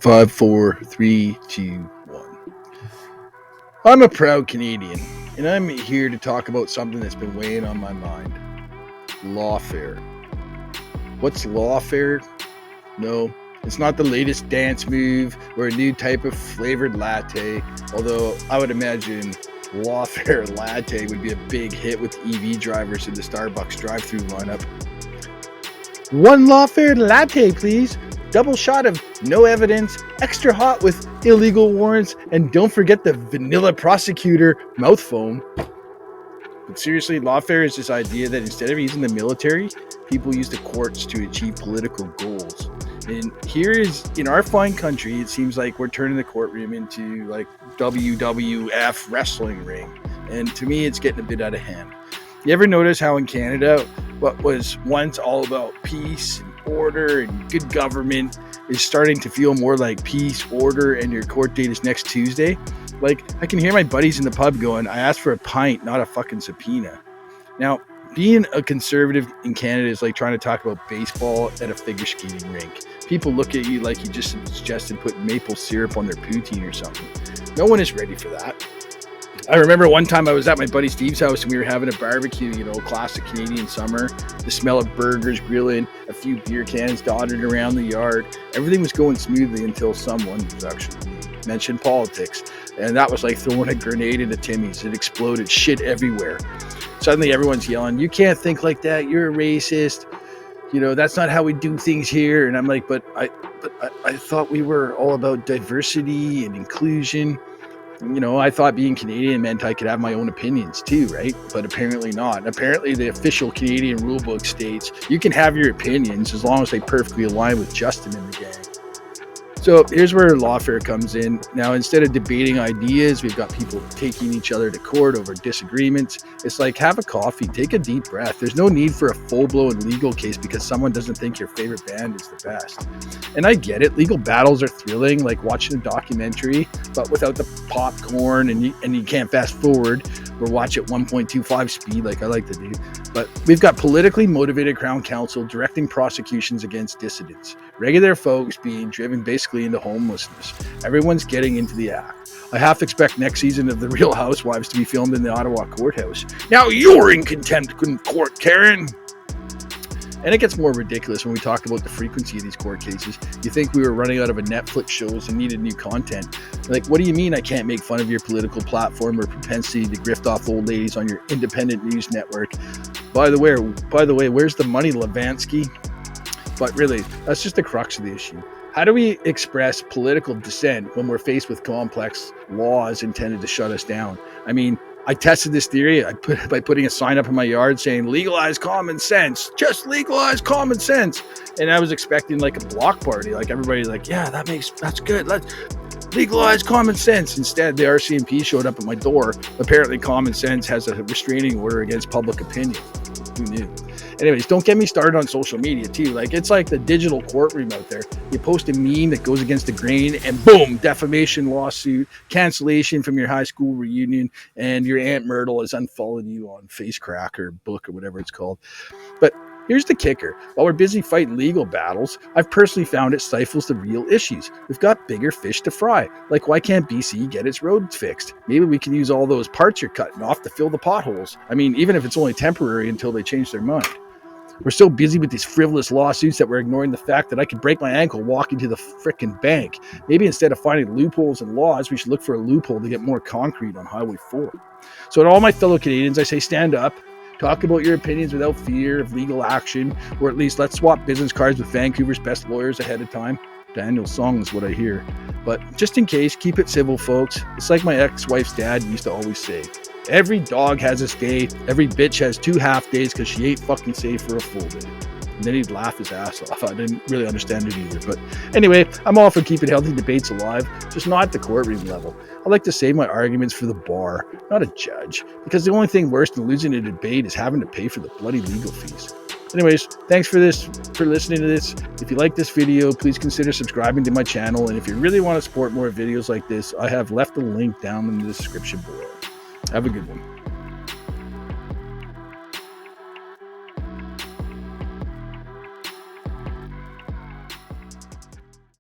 Five, four, three, two, one. I'm a proud Canadian, and I'm here to talk about something that's been weighing on my mind. Lawfare. What's lawfare? No, it's not the latest dance move or a new type of flavored latte, although I would imagine Lawfare latte would be a big hit with EV drivers in the Starbucks drive-thru lineup. One Lawfare latte, please. Double shot of no evidence, extra hot with illegal warrants, and don't forget the vanilla prosecutor mouth foam. But seriously, lawfare is this idea that instead of using the military, people use the courts to achieve political goals. And here is, in our fine country, it seems like we're turning the courtroom into like WWF wrestling ring. And to me, it's getting a bit out of hand. You ever notice how in Canada, what was once all about peace and order and good government is starting to feel more like peace, order, and your court date is next Tuesday? Like, I can hear my buddies in the pub going, I asked for a pint, not a fucking subpoena. Now, being a conservative in Canada is like trying to talk about baseball at a figure skating rink. People look at you like you just suggested putting maple syrup on their poutine or something. No one is ready for that. I remember one time I was at my buddy Steve's house and we were having a barbecue, classic Canadian summer. The smell of burgers grilling, a few beer cans dotted around the yard. Everything was going smoothly until someone actually mentioned politics. And that was like throwing a grenade into Timmy's. It exploded, shit everywhere. Suddenly everyone's yelling, "You can't think like that, you're a racist. That's not how we do things here." And I'm like, but I thought we were all about diversity and inclusion. I thought being Canadian meant I could have my own opinions too, right? But apparently not. Apparently the official Canadian rulebook states you can have your opinions as long as they perfectly align with Justin and the gang. So here's where lawfare comes in. Now, instead of debating ideas, we've got people taking each other to court over disagreements. It's like, have a coffee, take a deep breath. There's no need for a full-blown legal case because someone doesn't think your favorite band is the best. And I get it. Legal battles are thrilling, like watching a documentary, but without the popcorn and you can't fast forward or watch at 1.25 speed like I like to do. But we've got politically motivated Crown Counsel directing prosecutions against dissidents. Regular folks being driven basically into homelessness. Everyone's getting into the act. I half to expect next season of The Real Housewives to be filmed in the Ottawa courthouse. Now you're in contempt in court, Karen. And it gets more ridiculous when we talk about the frequency of these court cases. You think we were running out of a Netflix shows and needed new content. Like, what do you mean I can't make fun of your political platform or propensity to grift off old ladies on your independent news network? By the way, where's the money, Levansky? But really, that's just the crux of the issue. How do we express political dissent when we're faced with complex laws intended to shut us down? I mean, I tested this theory by putting a sign up in my yard saying, legalize common sense, just legalize common sense. And I was expecting like a block party. Like everybody's like, yeah, that's good. Let's legalize common sense. Instead, the RCMP showed up at my door. Apparently common sense has a restraining order against public opinion. Who knew? Anyways, don't get me started on social media too. Like, it's like the digital courtroom out there. You post a meme that goes against the grain and boom, defamation lawsuit, cancellation from your high school reunion, and your Aunt Myrtle has unfollowed you on Facecrack or Book or whatever it's called. But here's the kicker. While we're busy fighting legal battles, I've personally found it stifles the real issues. We've got bigger fish to fry. Like, why can't BC get its roads fixed? Maybe we can use all those parts you're cutting off to fill the potholes. I mean, even if it's only temporary until they change their mind. We're so busy with these frivolous lawsuits that we're ignoring the fact that I could break my ankle walking to the frickin' bank. Maybe instead of finding loopholes in laws, we should look for a loophole to get more concrete on Highway 4. So to all my fellow Canadians, I say stand up. Talk about your opinions without fear of legal action, or at least let's swap business cards with Vancouver's best lawyers ahead of time. Daniel's song is what I hear. But just in case, keep it civil, folks. It's like my ex-wife's dad used to always say, every dog has a day, every bitch has 2 half days because she ain't fucking safe for a full day. And then he'd laugh his ass off. I didn't really understand it either. But anyway, I'm all for keeping healthy debates alive, just not at the courtroom level. I like to save my arguments for the bar, not a judge, because the only thing worse than losing a debate is having to pay for the bloody legal fees. Anyways, thanks for listening to this. If you like this video, please consider subscribing to my channel. And if you really want to support more videos like this, I have left a link down in the description below. Have a good one.